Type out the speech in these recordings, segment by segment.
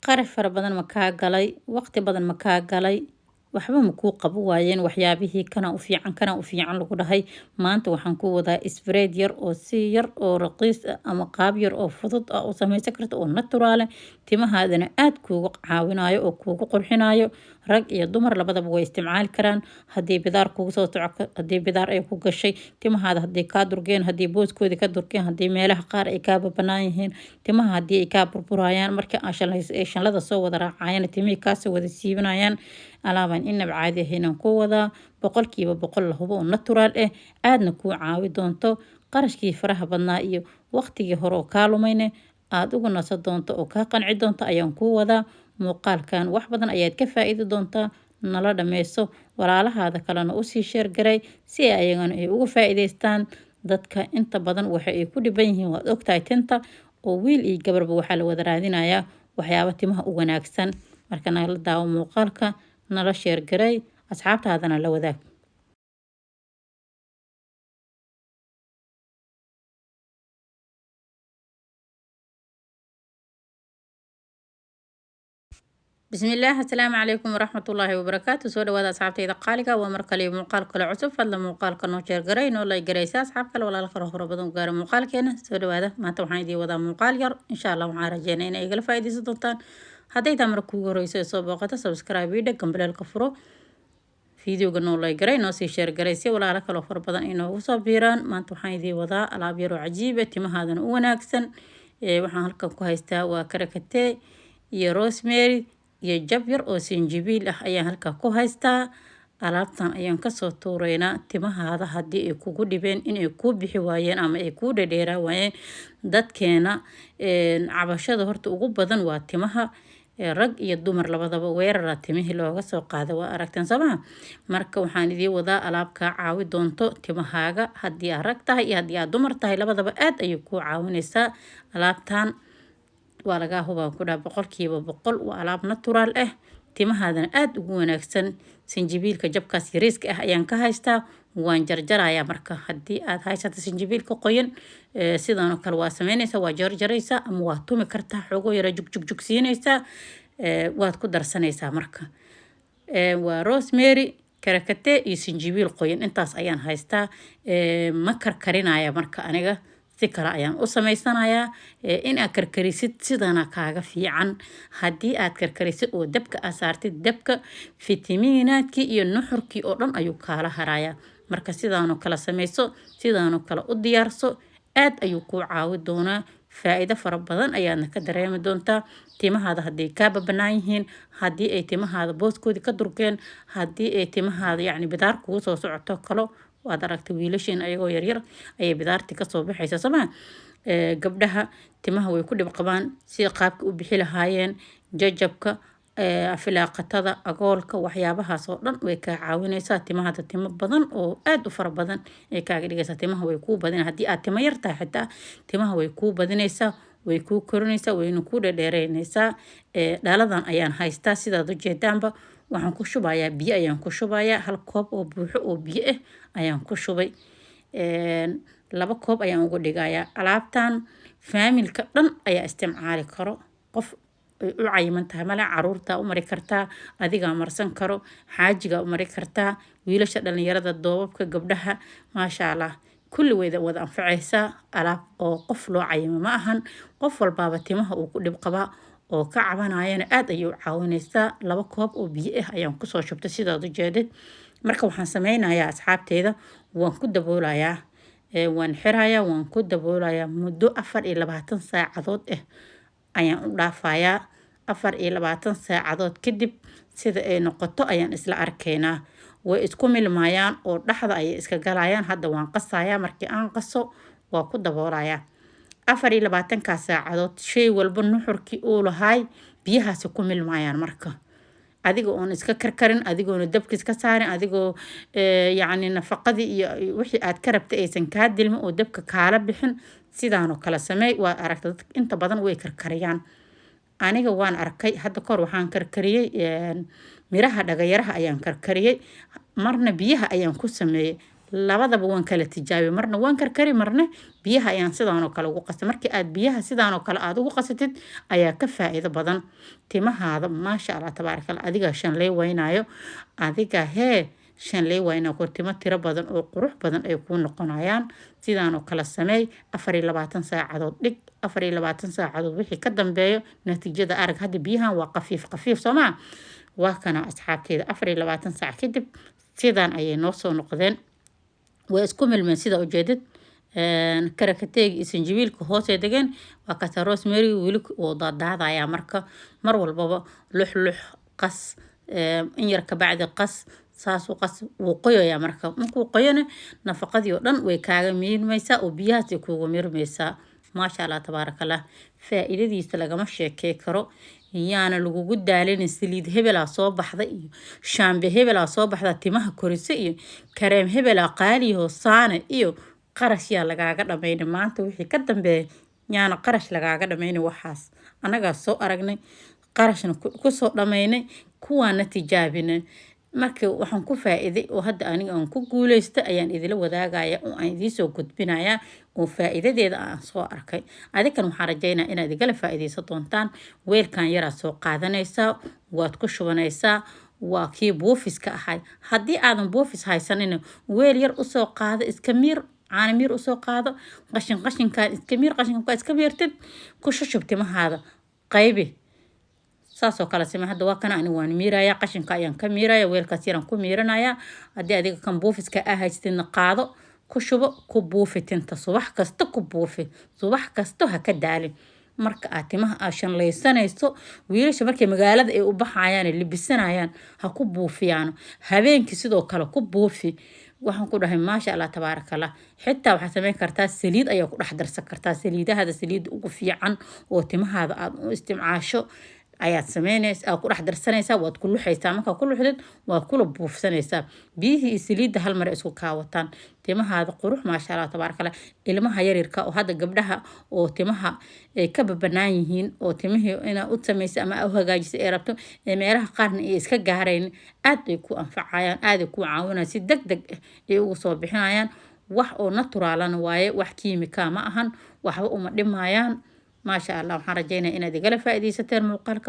qarash fara badan ma kaa galay, waqti badan ma kaa galay, waxba ma kuu qabo waayeen waxyaabihii kana u fiican lagu dhahay. Maanta waxaan ku wadaa spread yar oo si yar oo raqiis ah ama qaab yar oo fudud ah u samaysan karto oo natural ah, timahaadana aad kuugu caawinayo oo kuugu qurxinayo. Rag iyo dumar labadaba way isticmaali karaan. Haddii bidaar kugu soo soco, haddii bidaar ay ku gashay, timahaada haddii kaa durgeen, haddii booskoodii ka durgeen, haddii meelaha qaar ay kaa banaan yihiin, timaha haddii ay kaa burburayaan markii ay shanlada soo wada raacayaan, timihii kaasoo wada siibanayaan. Alaaban inaba caadi ahayn ku wadaa, boqolkiiba boqol la hubo oo natural ah, aadna kuu caawi doonto. Qarashkii faraha badnaa iyo waqtigii hore oo kaa lumayne aad ugu nasan doonto oo kaa qanci doonto ayaan ku wadaa. Muuqaalkan wax badan ayaad ka faa'iidi doontaa. Nala dhameyso, walaalahaada kalena u sii sheer garay si ayagana ay uga faa'iideystaan. Dadka inta badan waxa ay ku dhiban yihiin waad ogtahay tinta, oo wiil iyo gabarba waxaa la wada raadinayaa waxyaabo timaha u wanaagsan. Marka nala daawo muuqaalka, nala sheer garay, asxaabtaadana la wadaag. بسم الله السلام عليكم ورحمة الله وبركاته. سو دواada asxaabtayda qaaliga waa mar kale muuqaal kale cusub. fadlan muuqaalka noo sheer garay, noo like garaysa asxaab kale walaal kale hore badan u gaaro muuqaalkeena. soo dhawaada, maanta waxaan idin wadaa muuqaal yar. insha Allah waxaan rajeynayaa inay igala faa'iideysan doontaan. hadday taa mar kuugu horeyso soo booqato, subscribe video gambalelka furo, videoga noo like garay, noo sii sheer garay si walaal kale hore badan inoogu soo biiraan. maanta waxaan idin wadaa alaab yar oo cajiib ah, timahaadana u wanaagsan. waxaan halkan ku haystaa waa karakate iyo rosemary iyo jab yar oo sinjibiil ah ayaan halka ku haystaa. Alaabtan ayaan kasoo tuureynaa timahaada haddii ay kugu dhibeen inay kuu bixi waayeen ama ay kuu dhadheeraa waayeen. dadkeena cabashada horta ugu badan waa timaha. rag iyo dumar labadaba weerara timihii looga soo qaada waa aragtan samaha. marka waxaan idin wadaa alaab kaa caawi doonto timahaaga haddii aad rag tahay iyo haddii aad dumar tahay, labadaba aad ayay kuu caawinaysaa. alaabtan waa laga hubaa ku dhaa boqolkiiba boqol waa alaab natural ah, timahaadana aad ugu wanaagsan. sinjibiilka jabkaas yariiska ah ayaan ka haystaa, waan jarjarayaa. marka haddii aad haysato sinjibiilka qoyan, sidan oo kale waa sameynaysaa, waa jarjaraysaa ama waa tumi kartaa, xogo yara jugjug siinaysaa, waad ku darsanaysaa. marka waa rosemary, karakate iyo sinjibiil qoyan, intaas ayaan haystaa. ma karkarinaya marka aniga si kale ayaan u samaysanayaa. in aad karkarisid sidana kaaga fiican. haddii aad karkarisid oo dabka aad saartid, dabka fitamiinaadkii iyo nuxurkii oo dhan ayuu kaala harayaa. marka sidaanoo kale samayso, sidaanoo kale u diyaarso, aad ayuu kuu caawi doonaa. faa'iido fara badan ayaadna ka dareemi doontaa. timahaada hadday kaa banaan yihiin, haddii ay timahaada booskoodii ka durgeen, haddii ay timahaada yacni bidaar kugu soo socoto kalo, waad aragtay wiilashiin ayagoo yaryar ayay bidaartii kasoo baxaysa somaa. gabdhaha timaha way ku dhib qabaan si qaabka u bixi lahaayeen, jajabka, afilaaqatada, agoolka, waxyaabahaas oo dhan way kaa caawinaysaa. timahaada timo badan oo aad u fara badan ay kaaga dhigaysaa. timaha way kuu badinaysaa. haddii aad timo yar tahay xitaa timaha way kuu badinaysaa, way kuu korinaysaa, wayna kuu dhadheereynaysaa. dhaladan ayaan haystaa sidaad u jeedaanba. waxaan ku shubayaa biyo, ayaan ku shubayaa 1 koob oo buuxo oo biyo ah ayaan ku shubay. 2 koob ayaan ugu dhigayaa. alaabtan faamilka dhan ayaa isticmaali karo. qof ay u cayiman tahay male. caruurtaa u mari kartaa, adigaa marsan karo, xaajigaa u mari kartaa, wiilasha dhalinyarada, doobabka, gabdhaha, maasha Allah kulli wayda wada anfacaysaa. alaab oo qof loo cayimo ma ahan. qof walbaaba timaha uu ku dhib qabaa oo ka cabanayana aad ayuu caawinaysaa. 2 koob oo biyo ah ayaan kusoo shubtay sidaad u jeedid. marka waxaan sameynayaa asxaabteyda, waan ku daboolayaa, waan xirayaa, waan ku daboolayaa muddo 24 saacadood ah ayaan u dhaafayaa. 24 saacadood kadib sida ay noqoto ayaan isla arkaynaa. way isku milmayaan oo dhaxda ayay iska galayaan. hadda waan qasayaa, markii aan qaso waa ku daboolayaa. 24 saacadood shay walba nuxurkii uu lahaay biyahaasi ku milmayaan. marka adiga oon iska karkarin, adigoona dabkiis ka saarin, adigoo yacni nafaqadii iyo wixii aad ka rabtay aysan kaa dilmin oo dabka kaala bixin, sidaanoo kale sameey. waa aragta dadka inta badan way karkariyaan. aniga waan arkay hadda kahor waxaan karkariyey miraha dhagayaraha ayaan karkariyey, marna biyaha ayaan ku sameeyey. labadaba waan kala tijaabiye marna waan karkari marna biyaha ayaan sidaan oo kale ugu qasay markii aad biyaha sidaan oo kale aad ugu qasatid ayaa ka faa'iido badan timahaada maasha Allah tabaaraka Allah adiga shanley waynayo adiga shanley wayna ku timo tiro badan oo qurux badan ay ku noqonayaan sidaan oo kala sameey 24 saacadood dhig 24 saacadood wixii ka dambeeyo natiijada arag hadda biyahan waa qafiif Soomaa waa kana asxaabteeda 24 saac kadib sidaan ayay noo soo noqdeen way isku milmeen sida ujeedad karakateeg isinjibiilka hoos ee degan waa ka rosemary wili oo daadaya marka mar walbaba lux qas in yar ka bacdi qas saas u qas wuu qoyaya marka markuu qoyana nafaqadii oo dhan way kaaga miirmaysaa oo biyahaas ay kuugu miirmaysaa maasha Allah tabaarakallah faa'iidadiisa lagama sheekay karo yaana lagugu daalin saliid hebela soo baxda iyo shaambe hebela soo baxda timaha korisa iyo kareem hebela qaaliyo saana iyo qarash yaa lagaaga dhameeyay maanta wixii ka dambeeyay yaana qarash lagaaga dhameeyay waxaas anaga soo aragnay qarashna ku soo dhameynay kuwaana tijaabinay markii waxaan ku faa'iiday oo hadda aniga aan ku guuleystay ayaan idila wadaagaya oo aan idin soo gudbinaya oo faa'iidadeeda aan soo arkay adigan waxaan rajaynayaa inaad igala faa'iideysan doontaan weelkan yara soo qaadanaysaa waad ku shubanaysaa waa kii buufiska ahay haddii aadan buufis haysanin weel yar u soo qaado iska miir caana miir u soo qaado qashinkan iska miirtid ku shushub timahaada qaybi saasoo kala samee hadda waa kana aniga waan miiraya qashinka ayaan ka miiraya weelkaas yaraan ku miiranaya haddii adiga kan buufiska haystidna qaado ku shubo ku buufi tinta subax kasta ku buufi subax kasta ha ka daalin marka aad timaha aad shanlaysanayso wiilasha markay magaalada ay u baxayaan libisanayaan ha ku buufiyaan habeenkii sidoo kale ku buufi waxaan ku dhahay maasha Allah tabaarakallah xitaa waxa sameyn kartaa saliid ayaa ku dhex darsan kartaa saliidaha saliid ugu fiican oo timahaada aad u isticmaasho ayaad sameynaysaa ku dhex darsanaysaa waad ku luxaysaa marka ku luxdid waa kula buufsanaysaa biyihii saliidda hal mar isku kaawataan timahaada qurux maasha Allah tabaarakallah ilmaha yaryarka oo hadda gabdhaha oo timaha ay ka babanaan yihiin oo timihii ina u sameeyay ama u hagaajisay ee rabto ee meelaha qaarna ay iska gaareen aad ay ku anfacayaan aad ay ku caawinayaan si degdeg ay ugu soo bixinayaan wax oo naturalana waaye wax kiimika ma ahan waxba uma dhimayaan ما شاء الله waxaan rajaynayaa inaad igala faa'iideysateen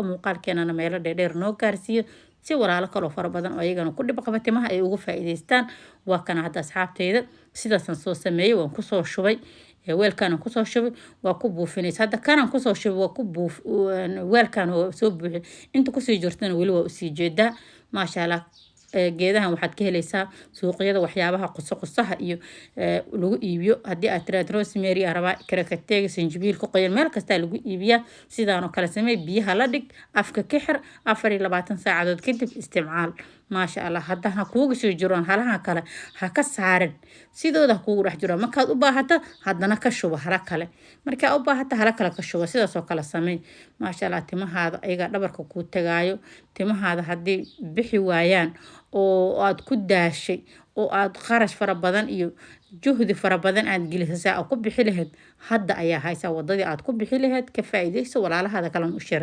muuqaalkeenana meelo dheer noo gaarsiiyo si walaalo kale oo fara badan oo ayagana ku dhib qaba timaha ay ugu faa'iideystaan waa kana hadda asxaabteyda sidaasan soo sameeyay waan ku soo shubay weelkan ku soo shubay waa ku buufinaysa hadda kanaan ku soo shubay waa ku buuf weelkan oo soo buuxi inta ku sii jirtana wali waa u sii jeedaa ما شاء الله geedahan waxaad ka helaysaa suuqyada waxyaabaha qusaha iyo lagu iibiyo haddii aad tiraad rosemary araba karakateega sinjibiil ku qoyan meel kasta lagu iibiyaa sidaan oo kale samee biyaha la dhig afka ka xir 24 saacadood kadib isticmaal maasha Allah hadda ha kuugu soo jiraan halaha kale ha ka saarin sidooda kuugu dhex jiro markaad u baahato haddana ka shubo hala kale markaa u baahato hala kale ka shubo sidaas oo kale samee maasha Allah timahaada ayaga dhabarka ku tagaayo timahaada haddii bixi waayaan oo aad ku daashay oo aad qarash fara badan iyo juhdi fara badan aad gelisay oo ku bixi lahayd hadda ayaa haysa wadadii aad ku bixi lahayd ka faa'iideyso walaalahaada kale u sheer